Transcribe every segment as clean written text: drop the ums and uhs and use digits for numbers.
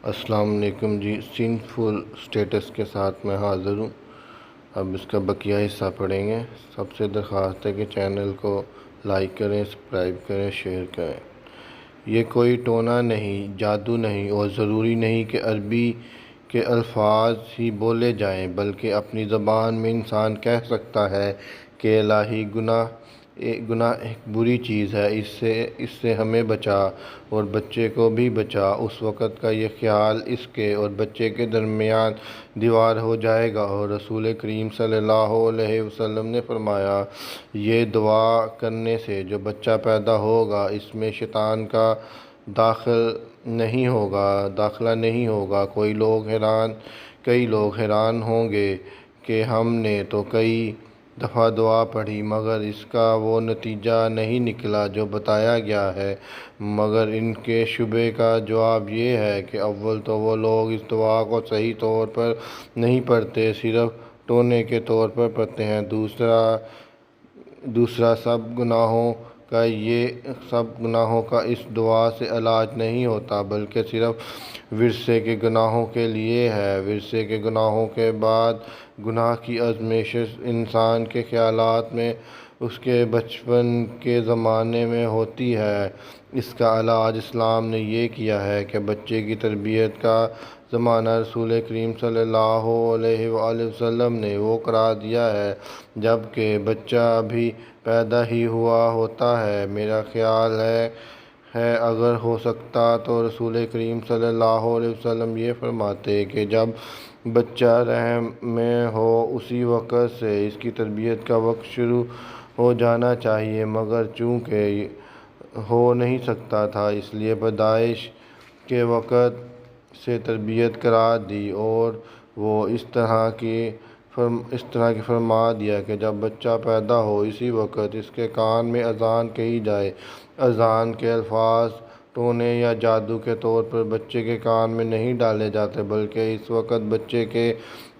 السلام علیکم جی، سین فل سٹیٹس کے ساتھ میں حاضر ہوں۔ اب اس کا بقیہ حصہ پڑھیں گے۔ سب سے درخواست ہے کہ چینل کو لائک کریں، سبسکرائب کریں، شیئر کریں۔ یہ کوئی ٹونا نہیں، جادو نہیں، اور ضروری نہیں کہ عربی کے الفاظ ہی بولے جائیں، بلکہ اپنی زبان میں انسان کہہ سکتا ہے کہ الہی گناہ ایک بری چیز ہے، اس سے ہمیں بچا اور بچے کو بھی بچا۔ اس وقت کا یہ خیال اس کے اور بچے کے درمیان دیوار ہو جائے گا، اور رسول کریم صلی اللہ علیہ وسلم نے فرمایا، یہ دعا کرنے سے جو بچہ پیدا ہوگا اس میں شیطان کا داخلہ نہیں ہوگا۔ کئی لوگ حیران ہوں گے کہ ہم نے تو کئی دفعہ دعا پڑھی مگر اس کا وہ نتیجہ نہیں نکلا جو بتایا گیا ہے، مگر ان کے شبے کا جواب یہ ہے کہ اول تو وہ لوگ اس دعا کو صحیح طور پر نہیں پڑھتے، صرف ٹونے کے طور پر پڑھتے ہیں۔ دوسرا سب گناہوں کا اس دعا سے علاج نہیں ہوتا، بلکہ صرف ورثے کے گناہوں کے لیے ہے۔ ورثے کے گناہوں کے بعد گناہ کی آزمائش انسان کے خیالات میں اس کے بچپن کے زمانے میں ہوتی ہے۔ اس کا علاج اسلام نے یہ کیا ہے کہ بچے کی تربیت کا زمانہ رسول کریم صلی اللہ علیہ وآلہ وسلم نے وہ قرار دیا ہے جب کہ بچہ ابھی پیدا ہی ہوا ہوتا ہے۔ میرا خیال ہے اگر ہو سکتا تو رسول کریم صلی اللہ علیہ وسلم یہ فرماتے کہ جب بچہ رحم میں ہو اسی وقت سے اس کی تربیت کا وقت شروع ہو جانا چاہیے، مگر چونکہ ہو نہیں سکتا تھا اس لیے پیدائش کے وقت سے تربیت قرار دی، اور وہ اس طرح کی فرما دیا کہ جب بچہ پیدا ہو اسی وقت اس کے کان میں اذان کہی جائے۔ اذان کے الفاظ ٹونے یا جادو کے طور پر بچے کے کان میں نہیں ڈالے جاتے، بلکہ اس وقت بچے کے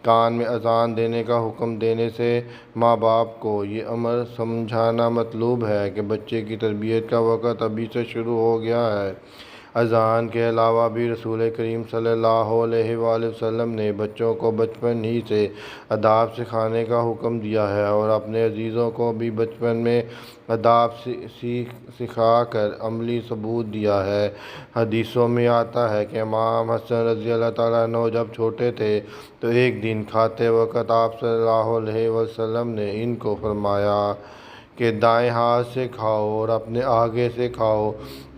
کان میں اذان دینے کا حکم دینے سے ماں باپ کو یہ امر سمجھانا مطلوب ہے کہ بچے کی تربیت کا وقت ابھی سے شروع ہو گیا ہے۔ اذان کے علاوہ بھی رسول کریم صلی اللہ علیہ وآلہ وسلم نے بچوں کو بچپن ہی سے آداب سکھانے کا حکم دیا ہے، اور اپنے عزیزوں کو بھی بچپن میں آداب سکھا کر عملی ثبوت دیا ہے۔ حدیثوں میں آتا ہے کہ امام حسن رضی اللہ تعالیٰ عنہ جب چھوٹے تھے تو ایک دن کھاتے وقت آپ صلی اللہ علیہ وسلم نے ان کو فرمایا کہ دائیں ہاتھ سے کھاؤ اور اپنے آگے سے کھاؤ۔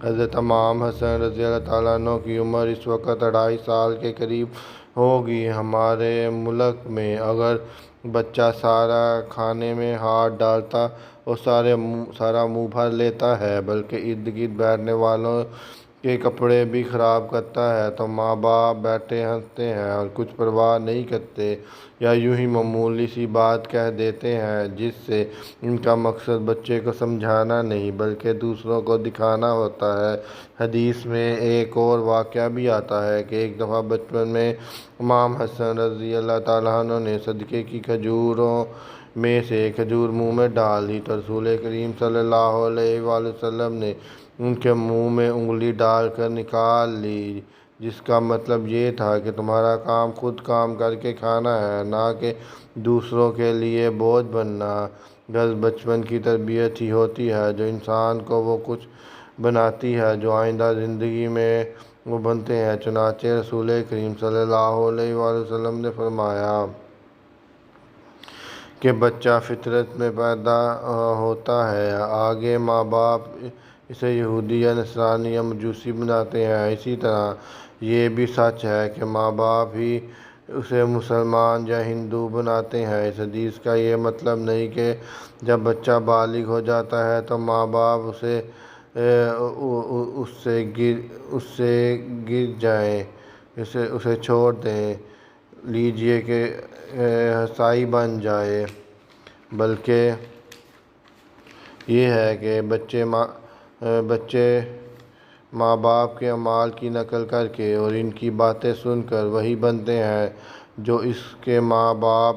حضرت امام حسن رضی اللہ تعالیٰ عنہ کی عمر اس وقت 2.5 سال کے قریب ہوگی۔ ہمارے ملک میں اگر بچہ سارا کھانے میں ہاتھ ڈالتا اور سارا منہ بھر لیتا ہے بلکہ ارد گرد بیٹھنے والوں کے کپڑے بھی خراب کرتا ہے تو ماں باپ بیٹھے ہنستے ہیں اور کچھ پرواہ نہیں کرتے، یا یوں ہی معمولی سی بات کہہ دیتے ہیں جس سے ان کا مقصد بچے کو سمجھانا نہیں بلکہ دوسروں کو دکھانا ہوتا ہے۔ حدیث میں ایک اور واقعہ بھی آتا ہے کہ ایک دفعہ بچپن میں امام حسن رضی اللہ تعالیٰ عنہ نے صدقے کی کھجوروں میں سے ایک کھجور منہ میں ڈال دی تو رسول کریم صلی اللہ علیہ وآلہ وسلم نے ان کے منہ میں انگلی ڈال کر نکال لی، جس کا مطلب یہ تھا کہ تمہارا کام خود کام کر کے کھانا ہے، نہ کہ دوسروں کے لیے بوجھ بننا۔ غرض بچپن کی تربیت ہی ہوتی ہے جو انسان کو وہ کچھ بناتی ہے جو آئندہ زندگی میں وہ بنتے ہیں۔ چنانچہ رسول کریم صلی اللہ علیہ وآلہ وسلم نے فرمایا کہ بچہ فطرت میں پیدا ہوتا ہے، آگے ماں باپ اسے یہودی یا نصرانی یا مجوسی بناتے ہیں، اسی طرح یہ بھی سچ ہے کہ ماں باپ ہی اسے مسلمان یا ہندو بناتے ہیں۔ اس حدیث کا یہ مطلب نہیں کہ جب بچہ بالغ ہو جاتا ہے تو ماں باپ اسے چھوڑ دیں لیجیے کہ عیسائی بن جائے، بلکہ یہ ہے کہ بچے ماں باپ کے اعمال کی نقل کر کے اور ان کی باتیں سن کر وہی بنتے ہیں جو اس کے ماں باپ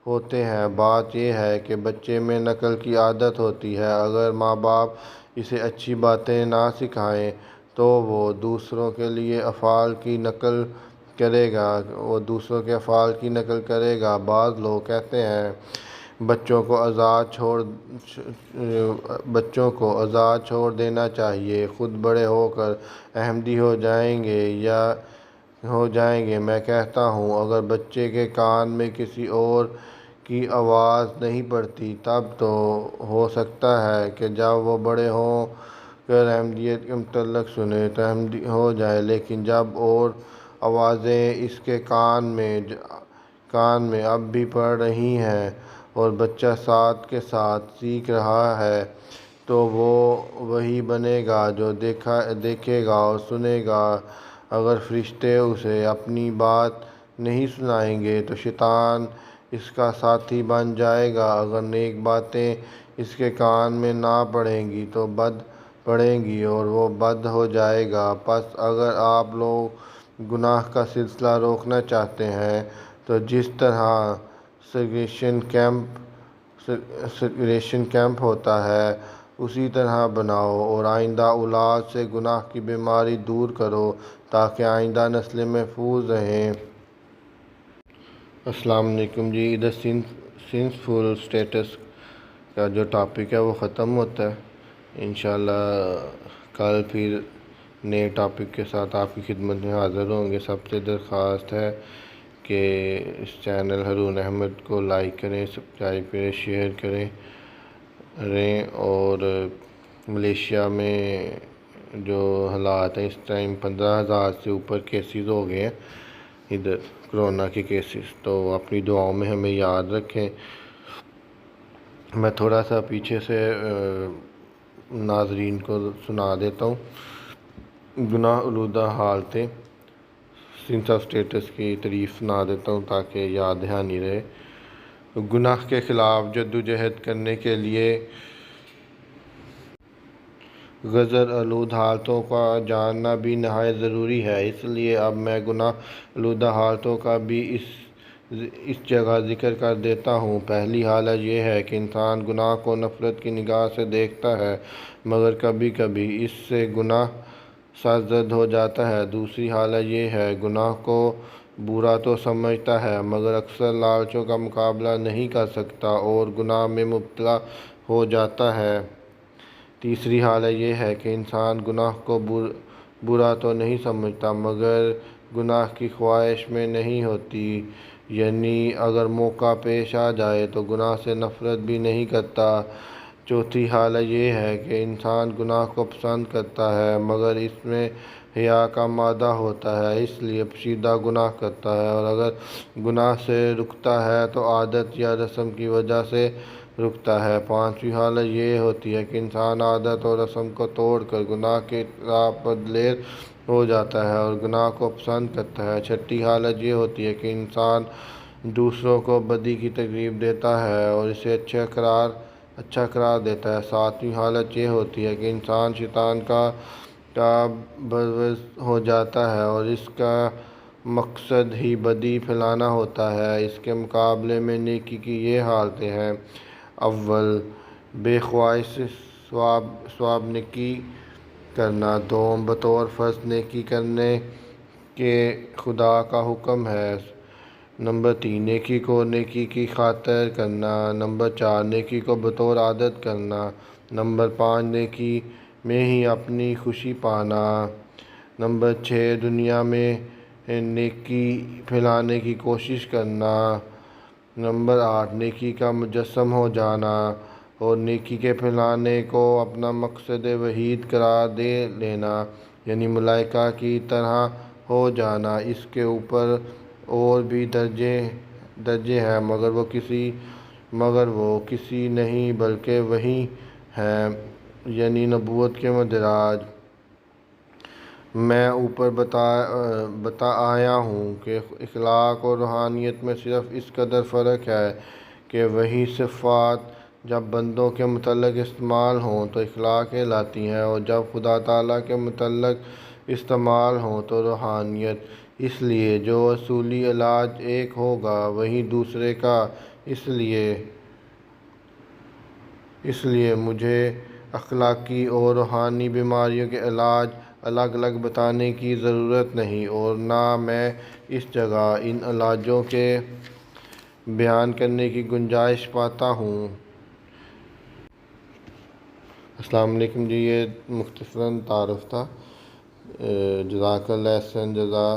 ہوتے ہیں۔ بات یہ ہے کہ بچے میں نقل کی عادت ہوتی ہے، اگر ماں باپ اسے اچھی باتیں نہ سکھائیں تو وہ دوسروں کے افعال کی نقل کرے گا۔ بعض لوگ کہتے ہیں بچوں کو آزاد چھوڑ دینا چاہیے، خود بڑے ہو کر احمدی ہو جائیں گے۔ میں کہتا ہوں اگر بچے کے کان میں کسی اور کی آواز نہیں پڑتی تب تو ہو سکتا ہے کہ جب وہ بڑے ہو کر احمدیت کے متعلق سنے تو احمدی ہو جائے، لیکن جب اور آوازیں اس کے کان میں اب بھی پڑ رہی ہیں اور بچہ ساتھ کے ساتھ سیکھ رہا ہے تو وہ وہی بنے گا جو دیکھے گا اور سنے گا۔ اگر فرشتے اسے اپنی بات نہیں سنائیں گے تو شیطان اس کا ساتھی بن جائے گا۔ اگر نیک باتیں اس کے کان میں نہ پڑیں گی اور وہ بد ہو جائے گا۔ پس اگر آپ لوگ گناہ کا سلسلہ روکنا چاہتے ہیں تو جس طرح سگریگیشن کیمپ ہوتا ہے اسی طرح بناؤ اور آئندہ اولاد سے گناہ کی بیماری دور کرو تاکہ آئندہ نسلیں محفوظ رہیں۔ السلام علیکم جی، ادھر سنسفل اسٹیٹس کا جو ٹاپک ہے وہ ختم ہوتا ہے۔ انشاءاللہ کل پھر نئے ٹاپک کے ساتھ آپ کی خدمت میں حاضر ہوں گے۔ سب سے درخواست ہے کہ اس چینل ہارون احمد کو لائک کریں، سبسکرائب کریں، شیئر کریں اور ملیشیا میں جو حالات ہیں اس ٹائم 15,000 سے اوپر کیسز ہو گئے ہیں ادھر کرونا کے کیسز، تو اپنی دعاؤں میں ہمیں یاد رکھیں۔ میں تھوڑا سا پیچھے سے ناظرین کو سنا دیتا ہوں گناہ آلودہ حالتیں، سینس آف اسٹیٹس کی تعریف سنا دیتا ہوں تاکہ یاد دہانی رہے۔ گناہ کے خلاف جدوجہد کرنے کے لیے غضب آلود حالتوں کا جاننا بھی نہایت ضروری ہے۔ اس لیے اب میں گناہ آلودہ حالتوں کا بھی اس جگہ ذکر کر دیتا ہوں۔ پہلی حالت یہ ہے کہ انسان گناہ کو نفرت کی نگاہ سے دیکھتا ہے مگر کبھی کبھی اس سے گناہ سرزد ہو جاتا ہے۔ دوسری حالت یہ ہے گناہ کو برا تو سمجھتا ہے مگر اکثر لالچوں کا مقابلہ نہیں کر سکتا اور گناہ میں مبتلا ہو جاتا ہے۔ تیسری حالت یہ ہے کہ انسان گناہ کو برا تو نہیں سمجھتا مگر گناہ کی خواہش میں نہیں ہوتی، یعنی اگر موقع پیش آ جائے تو گناہ سے نفرت بھی نہیں کرتا۔ چوتھی حالت یہ ہے کہ انسان گناہ کو پسند کرتا ہے مگر اس میں حیا کا مادہ ہوتا ہے، اس لیے پوشیدہ گناہ کرتا ہے، اور اگر گناہ سے رکتا ہے تو عادت یا رسم کی وجہ سے رکتا ہے۔ پانچویں حالت یہ ہوتی ہے کہ انسان عادت اور رسم کو توڑ کر گناہ کے راہ پر دلیر ہو جاتا ہے اور گناہ کو پسند کرتا ہے۔ چھٹی حالت یہ ہوتی ہے کہ انسان دوسروں کو بدی کی ترغیب دیتا ہے اور اسے اچھا قرار دیتا ہے۔ ساتویں حالت یہ ہوتی ہے کہ انسان شیطان کا بروز ہو جاتا ہے اور اس کا مقصد ہی بدی پھیلانا ہوتا ہے۔ اس کے مقابلے میں نیکی کی یہ حالتیں ہیں: اول، بے خواہش سے ثواب نیکی کرنا۔ دوم، بطور فرض نیکی کرنے کے خدا کا حکم ہے۔ نمبر 3، نیکی کو نیکی کی خاطر کرنا۔ نمبر 4، نیکی کو بطور عادت کرنا۔ نمبر 5، نیکی میں ہی اپنی خوشی پانا۔ نمبر 6، دنیا میں نیکی پھیلانے کی کوشش کرنا۔ نمبر 8، نیکی کا مجسم ہو جانا اور نیکی کے پھیلانے کو اپنا مقصد وحید قرار دے لینا، یعنی ملائکہ کی طرح ہو جانا۔ اس کے اوپر اور بھی درجے ہیں مگر وہ کسی نہیں بلکہ وہی ہیں، یعنی نبوت کے مدراج۔ میں اوپر بتا آیا ہوں کہ اخلاق اور روحانیت میں صرف اس قدر فرق ہے کہ وہی صفات جب بندوں کے متعلق استعمال ہوں تو اخلاق کہلاتی ہیں اور جب خدا تعالیٰ کے متعلق استعمال ہوں تو روحانیت۔ اس لیے جو اصولی علاج ایک ہوگا وہی دوسرے کا۔ اس لیے مجھے اخلاقی اور روحانی بیماریوں کے علاج الگ الگ بتانے کی ضرورت نہیں، اور نہ میں اس جگہ ان علاجوں کے بیان کرنے کی گنجائش پاتا ہوں۔ السلام علیکم جی، یہ مختصراً تعارف تھا۔ جزاک اللہ احسن جزا۔